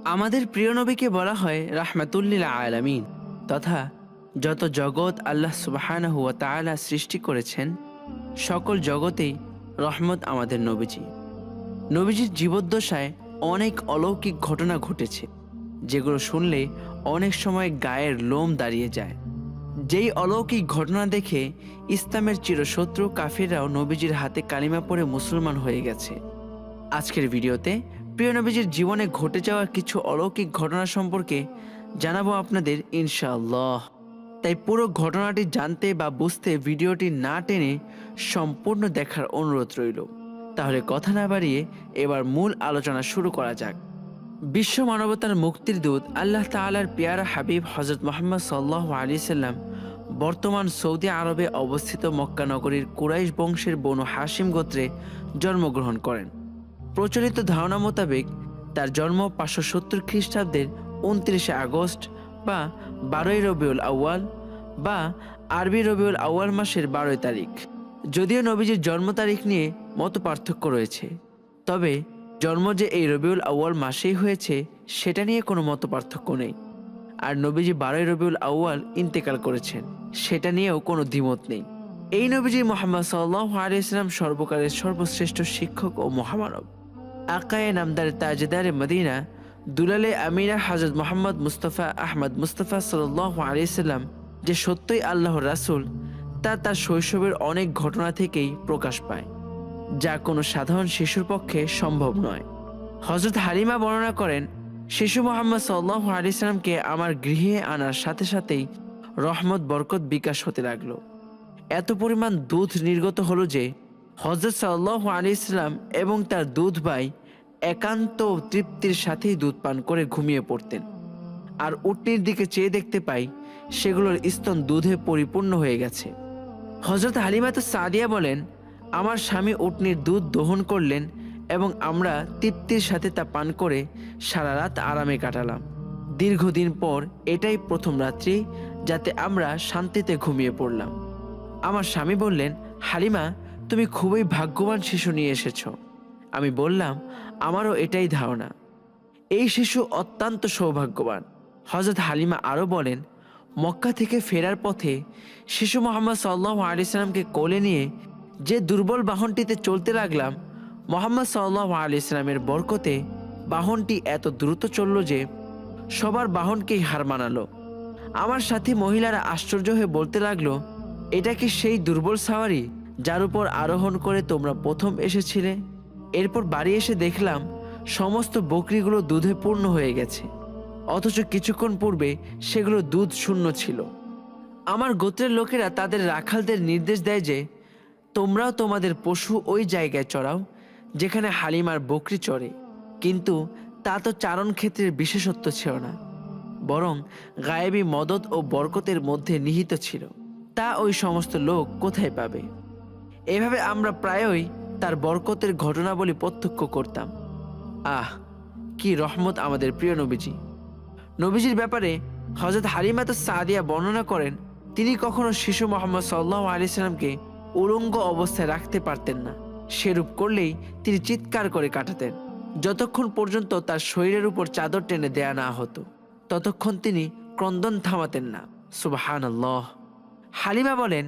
আমাদের প্রিয় নবীকে বলা হয় রাহমাতুল্লিল আলামিন, তথা যত জগৎ আল্লাহ সুবহানাহু ওয়া তাআলা সৃষ্টি করেছেন সকল জগতেই রহমত আমাদের নবীজি। নবীজির জীবদ্দশায় অনেক অলৌকিক ঘটনা ঘটেছে, যেগুলো শুনলে অনেক সময় গায়ের লোম দাঁড়িয়ে যায়। যেই অলৌকিক ঘটনা দেখে ইসলামের চিরশত্রু কাফিররাও নবীজির হাতে কালিমা পড়ে মুসলমান হয়ে গেছে। আজকের ভিডিওতে প্রিয় নবীজির জীবনে ঘটে যাওয়া কিছু অলৌকিক ঘটনা সম্পর্কে জানাবো আপনাদের ইনশাআল্লাহ। তাই পুরো ঘটনাটি জানতে বা বুঝতে ভিডিওটি না টেনে সম্পূর্ণ দেখার অনুরোধ রইল। তাহলে কথা না বাড়িয়ে এবার মূল আলোচনা শুরু করা যাক। বিশ্ব মানবতার মুক্তির দূত আল্লাহ তাআলার পেয়ারা হাবিব হযরত মুহাম্মদ সাল্লাল্লাহু আলাইহি সাল্লাম বর্তমান সৌদি আরবে অবস্থিত মক্কা নগরীর কুরাইশ বংশের বনু হাশিম গোত্রে জন্মগ্রহণ করেন। প্রচলিত ধারণা মোতাবেক তার জন্ম 570 খ্রিস্টাব্দের 29 আগস্ট বা 12ই রবিউল আউয়াল বা আরবি রবিউল আউয়াল মাসের 12 তারিখ। যদিও নবীজির জন্ম তারিখ নিয়ে মত পার্থক্য রয়েছে, তবে জন্ম যে এই রবিউল আউয়াল মাসেই হয়েছে সেটা নিয়ে কোনো মত পার্থক্য নেই। আর নবীজি 12ই রবিউল আউয়াল ইন্তেকাল করেছেন সেটা নিয়েও কোনো দ্বিমত নেই। এই নবীজি মুহাম্মদ সাল্লাল্লাহু আলাইহি সাল্লাম সর্বকালের সর্বশ্রেষ্ঠ শিক্ষক ও মহামানব। আকায়ে নামদার তাজদারে মদিনা দুলালে আমিরা হযরত মুহাম্মদ মুস্তাফা আহমদ মুস্তাফা সাল্লাল্লাহু আলাইহি সাল্লাম যে সত্যই আল্লাহর রাসূল তা তার শৈশবের অনেক ঘটনা থেকেই প্রকাশ পায়, যা কোনো সাধারণ শিশুর পক্ষে সম্ভব নয়। হযরত হালিমা বর্ণনা করেন, শিশু মুহাম্মদ সাল্লাল্লাহু আলাইহি সাল্লামকে আমার গৃহে আনার সাথে সাথেই রহমত বরকত বিকাশ হতে লাগলো। এত পরিমাণ দুধ নির্গত হলো যে হযরত সাল্লাল্লাহু আলাইহি সাল্লাম এবং তার দুধ ভাই একান্ত তৃপ্তির সাথেই দুধ পান করে ঘুমিয়ে পড়তেন। আর উটনির দিকে চেয়ে দেখতে পাই সেগুলোর স্তন দুধে পরিপূর্ণ হয়ে গেছে। হযরত হালিমাতু সাদিয়া বলেন, আমার স্বামী উটনির দুধ দহন করলেন এবং আমরা তৃপ্তির সাথে তা পান করে সারা রাত আরামে কাটালাম। দীর্ঘদিন পর এটাই প্রথম রাত্রি যাতে আমরা শান্তিতে ঘুমিয়ে পড়লাম। আমার স্বামী বললেন, হালিমা, তুমি খুবই ভাগ্যবান শিশু নিয়ে এসেছ। আমি বললাম, আমারও এটাই ধারণা। এই শিশু অত্যন্ত সৌভাগ্যবান। হযরত হালিমা আরও বলেন, মক্কা থেকে ফেরার পথে শিশু মুহাম্মদ সাল্লাল্লাহু আলাইহি সাল্লামকে কোলে নিয়ে যে দুর্বল বাহনটিতে চলতে লাগলাম, মুহাম্মদ সাল্লাল্লাহু আলাইহি সাল্লামের বরকতে বাহনটি এত দ্রুত চলল যে সবার বাহনকেই হার মানালো। আমার সাথী মহিলারা আশ্চর্য হয়ে বলতে লাগলো, এটা কি সেই দুর্বল সাওয়ারি যার উপর আরোহণ করে তোমরা প্রথম এসেছিলে? এরপর বাড়ি এসে দেখলাম সমস্ত বকরিগুলো দুধে পূর্ণ হয়ে গেছে, অথচ কিছুক্ষণ পূর্বে সেগুলো দুধ শূন্য ছিল। আমার গোত্রের লোকেরা তাদের রাখালদের নির্দেশ দেয় যে তোমরাও তোমাদের পশু ওই জায়গায় চড়াও যেখানে হালিমার বকরি চড়ে। কিন্তু তা তো চারণ ক্ষেত্রের বিশেষত্ব ছিল না, বরং গায়েবী মদদ ও বরকতের মধ্যে নিহিত ছিল। তা ওই সমস্ত লোক কোথায় পাবে? এভাবে আমরা প্রায়ই তার বরকতের ঘটনাবলী প্রত্যক্ষ করতাম। আহ, কি রহমত আমাদের প্রিয় নবীজি! নবীজির ব্যাপারে হযরত হালিমাতু সাদিয়া বর্ণনা করেন, তিনি কখনো শিশু মুহাম্মদ সাল্লাল্লাহু আলাইহি সাল্লামকে উলঙ্গ অবস্থায় রাখতে পারতেন না। সেরূপ করলেই তিনি চিৎকার করে কাটাতেন। যতক্ষণ পর্যন্ত তার শরীরের উপর চাদর টেনে দেয়া না হতো ততক্ষণ তিনি ক্রন্দন থামাতেন না। সুবহানাল্লাহ। হালিমা বলেন,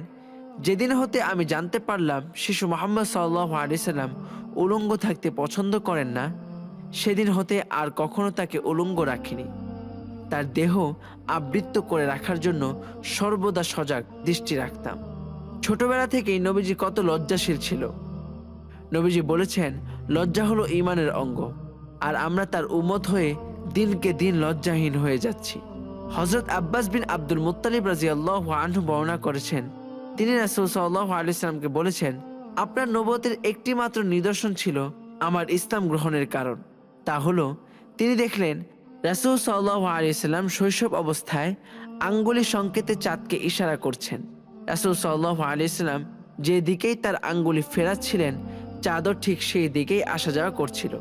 যেদিন হতে আমি জানতে পারলাম শিশু মুহাম্মদ সাল্লাল্লাহু আলাইহি সাল্লাম উলঙ্গ থাকতে পছন্দ করেন না, সেদিন হতে আর কখনো তাকে উলঙ্গ রাখিনি। তার দেহ আবৃত্ত করে রাখার জন্য সর্বদা সজাগ দৃষ্টি রাখতাম। ছোটবেলা থেকেই নবীজি কত লজ্জাশীল ছিল। নবীজি বলেছেন, লজ্জা হলো ঈমানের অঙ্গ, আর আমরা তার উম্মত হয়ে দিনকে দিন লজ্জাহীন হয়ে যাচ্ছি। হযরত আব্বাস বিন আব্দুল মুত্তালিব রাদিয়াল্লাহু আনহু বর্ণনা করেছেন, তিনি রাসূল সাল্লাল্লাহু আলাইহি সাল্লামকে বলেছেন, আপনার নবুয়তের একটি মাত্র নিদর্শন ছিল আমার ইসলাম গ্রহণের কারণ। তা হলো তিনি দেখলেন রাসূল সাল্লাল্লাহু আলাইহি সাল্লাম শৈশব অবস্থায় আঙ্গুলি সংকেতে চাঁদকে ইশারা করছেন। রাসূল সাল্লাল্লাহু আলাইহি সাল্লাম যে দিকেই তার আঙ্গুলি ফেরাচ্ছিলেন চাঁদও ঠিক সেই দিকেই আসা যাওয়া করছিল।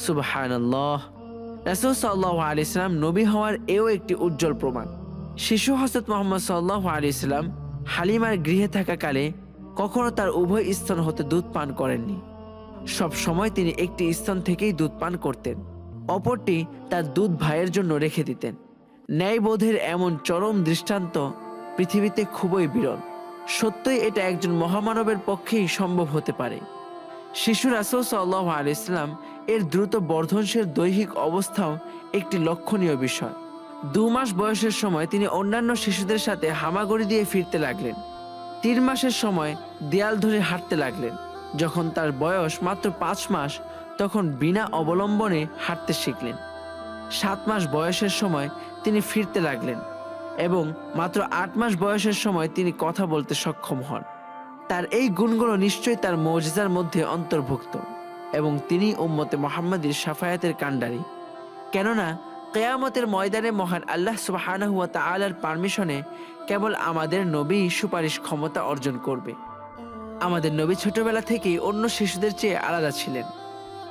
সুবহানাল্লাহ। রাসূল সাল্লাল্লাহু আলাইহি সাল্লাম নবী হওয়ার এও একটি উজ্জ্বল প্রমাণ। শিশু হযরত মুহাম্মদ সাল্লাল্লাহু আলাইহি সাল্লাম হালিমার গৃহে থাকাকালে কখনো তার উভয় স্তন হতে দুধ পান করেননি। সব সময় তিনি একটি স্তন থেকেই দুধ পান করতেন। অপরটি তার দুধ ভাইয়ের জন্য রেখে দিতেন। ন্যায়বোধের এমন চরম দৃষ্টান্ত পৃথিবীতে খুবই বিরল। সত্যই এটা একজন মহামানবের পক্ষেই সম্ভব হতে পারে। শিশু রাসূল সাল্লাল্লাহু আলাইহি ওয়াসাল্লাম এর দ্রুত বর্ধনশীল দৈহিক অবস্থাও একটি লক্ষণীয় বিষয়। 2 মাস বয়সের সময় তিনি অন্যান্য শিশুদের সাথে হামাগুড়ি দিয়ে ফিরতে লাগলেন। 3 মাসের সময় দেয়াল ধরে হাঁটতে লাগলেন। যখন তার বয়স মাত্র 5 মাস তখন বিনা অবলম্বনে হাঁটতে শিখলেন। 7 মাস বয়সের সময় তিনি ফিরতে লাগলেন এবং মাত্র 8 মাস বয়সের সময় তিনি কথা বলতে সক্ষম হন। তার এই গুণগুলো নিশ্চয়ই তার মুজিজার মধ্যে অন্তর্ভুক্ত এবং তিনি উম্মতে মুহাম্মাদীর শাফায়াতের কাণ্ডারী। কেননা কিয়ামতের ময়দানে মহান আল্লাহ সুবহানাহু ওয়া তাআলার পারমিশনে কেবল আমাদের নবী সুপারিশ ক্ষমতা অর্জন করবে। আমাদের নবী ছোটবেলা থেকেই অন্য শিশুদের চেয়ে আলাদা ছিলেন।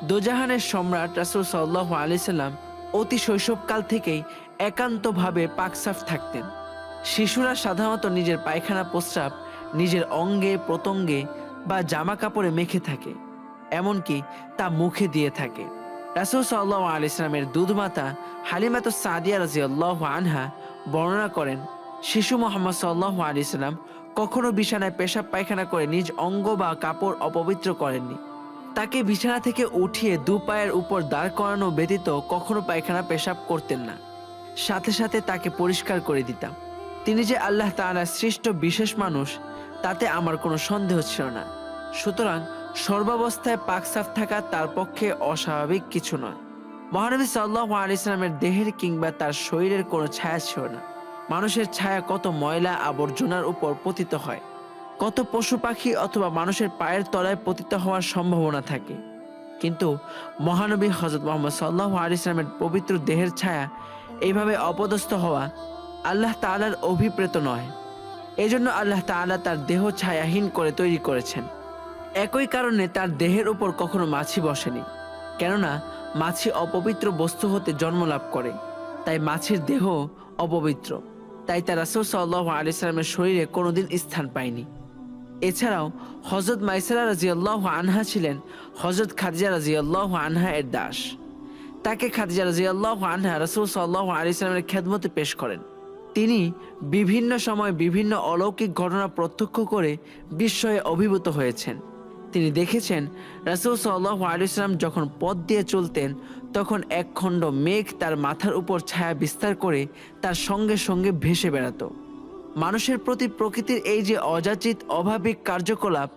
দোজাহানের সম্রাট রাসূল সাল্লাল্লাহু আলাইহি সাল্লাম অতি শৈশবকাল থেকেই একান্তভাবে পাকসাফ থাকতেন। শিশুরা সাধারণত নিজের পায়খানা প্রস্রাব নিজের অঙ্গে প্রত্যঙ্গে বা জামা কাপড়ে মেখে থাকে, এমনকি তা মুখে দিয়ে থাকে। রাসূল সাল্লাল্লাহু আলাইহি সাল্লামের দুধমাতা হালিমাতুস সাদিয়া রাদিয়াল্লাহু আনহা বর্ণনা করেন, শিশু মুহাম্মদ সাল্লাল্লাহু আলাইহি সাল্লাম কখনো বিছানায় পেশাব পায়খানা করে নিজ অঙ্গ বা কাপড় অপবিত্র করেননি। তাকে বিছানা থেকে উঠিয়ে 2 পায়ের উপর দাঁড় করানো ব্যতীত কখনো পায়খানা পেশাব করতেন না। সাথে সাথে তাকে পরিষ্কার করে দিতাম। তিনি যে আল্লাহ তাআলার সৃষ্ট বিশেষ মানুষ তাতে আমার কোনো সন্দেহ ছিল না। সুতরাং সর্বাবস্থায় পাকসাফ থাকা তার পক্ষে অস্বাভাবিক কিছু নয়। মহানবী সাল্লাল্লাহু আলাইহি সাল্লামের দেহের কিংবা তার শরীরের কোনো ছায়া ছিল না। মানুষের ছায়া কত ময়লা আবর্জনার উপর পতিত হয়, কত পশু পাখি অথবা মানুষের পায়ের তলায় পতিত হওয়ার সম্ভাবনা থাকে, কিন্তু মহানবী হযরত মুহাম্মদ সাল্লাল্লাহু আলাইহি সাল্লামের পবিত্র দেহের ছায়া এইভাবে অপদস্থ হওয়া আল্লাহ তাআলার অভিপ্রেত নয়। এজন্য আল্লাহ তাআলা তার দেহ ছায়াহীন করে তৈরি করেছেন। একই কারণে তার দেহের উপর কখনো মাছি বসেনি, কেননা মাছি অপবিত্র বস্তু হতে জন্ম লাভ করে, তাই মাছির দেহ অপবিত্র, তাই তার রাসূল সাল্লাল্লাহু আলাইহি সাল্লামের শরীরে কোনোদিন স্থান পায়নি। এছাড়াও হযরত মাইসারা রাদিয়াল্লাহু আনহা ছিলেন হযরত খাদিজা রাদিয়াল্লাহু আনহা এর দাস। তাকে খাদিজা রাদিয়াল্লাহু আনহা রাসূল সাল্লাল্লাহু আলাইহি সাল্লামের খেদমতে পেশ করেন। তিনি বিভিন্ন সময় বিভিন্ন অলৌকিক ঘটনা প্রত্যক্ষ করে বিস্ময়ে অভিভূত হয়েছেন। তিনি দেখেছেন রাসূল সাল্লাল্লাহু আলাইহি সাল্লাম যখন পথ দিয়ে চলতেন তখন এক খণ্ড মেঘ তার মাথার উপর ছায়া বিস্তার করে তার সঙ্গে সঙ্গে ভেসে বেড়াতো। মানুষের প্রতি প্রকৃতির এই যে অযাচিত অভাবিক কার্যকলাপ,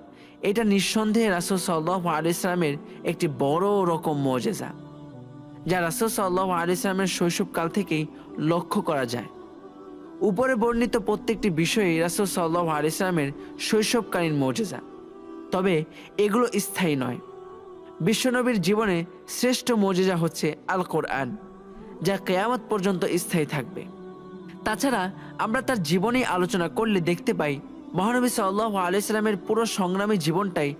এটা নিঃসন্দেহে রাসূল সাল্লাল্লাহু আলাইহি সাল্লামের একটি বড় রকম মুজিজা, যা রাসূল সাল্লাল্লাহু আলাইহি সাল্লামের শৈশবকাল থেকেই লক্ষ্য করা যায়। উপরে বর্ণিত প্রত্যেকটি বিষয়ই রাসূল সাল্লাল্লাহু আলাইহি সাল্লামের শৈশবকালীন মুজিজা, তবে এগুলো স্থায়ী নয়। বিশ্বনবীর জীবনে শ্রেষ্ঠ মুজিজা হচ্ছে আল কোরআন, যা কিয়ামত পর্যন্ত স্থায়ী থাকবে। তাছাড়া আমরা তার জীবনী আলোচনা করলে দেখতে পাই মহানবী সাল্লাল্লাহু আলাইহি সাল্লামের পুরো সংগ্রামী জীবনটাই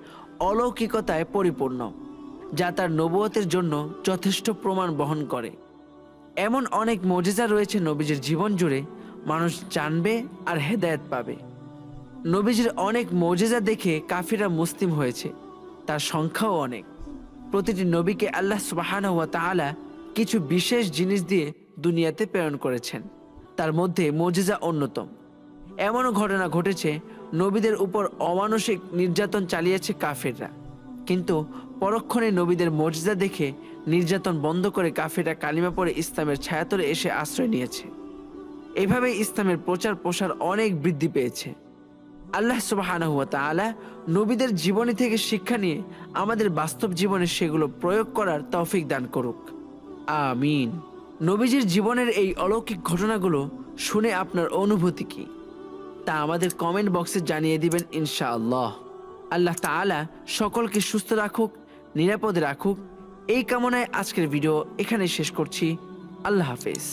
অলৌকিকতায় পরিপূর্ণ, যা তার নবুয়তের জন্য যথেষ্ট প্রমাণ বহন করে। এমন অনেক মুজিজা রয়েছে নবীজির জীবন জুড়ে, মানুষ জানবে আর হেদায়েত পাবে। নবীজির অনেক মুজিজা দেখে কাফিররা মুসলিম হয়েছে, তার সংখ্যাও অনেক। প্রতিটি নবীকে আল্লাহ সুবহানাহু ওয়া তাআলা কিছু বিশেষ জিনিস দিয়ে দুনিয়াতে প্রেরণ করেছেন, তার মধ্যে মুজিজা অন্যতম। এমনও ঘটনা ঘটেছে নবীদের উপর অমানসিক নির্যাতন চালিয়েছে কাফিররা, কিন্তু পরক্ষণে নবীদের মুজিজা দেখে নির্যাতন বন্ধ করে কাফিররা কালিমা পড়ে ইসলামের ছায়াতলে এসে আশ্রয় নিয়েছে। এভাবে ইসলামের প্রচার প্রসার অনেক বৃদ্ধি পেয়েছে। আল্লাহ সুবহানাহু ওয়া তাআলা নবীদের জীবনী থেকে শিক্ষা নিয়ে আমাদের বাস্তব জীবনে সেগুলো প্রয়োগ করার তৌফিক দান করুক, আমিন। নবীজির জীবনের এই অলৌকিক ঘটনাগুলো শুনে আপনার অনুভূতি কি তা আমাদের কমেন্ট বক্সে জানিয়ে দিবেন ইনশাআল্লাহ। আল্লাহ তাআলা সকলকে সুস্থ রাখুক, নিরাপদে রাখুক, এই কামনায় আজকের ভিডিও এখানে শেষ করছি। আল্লাহ হাফেজ।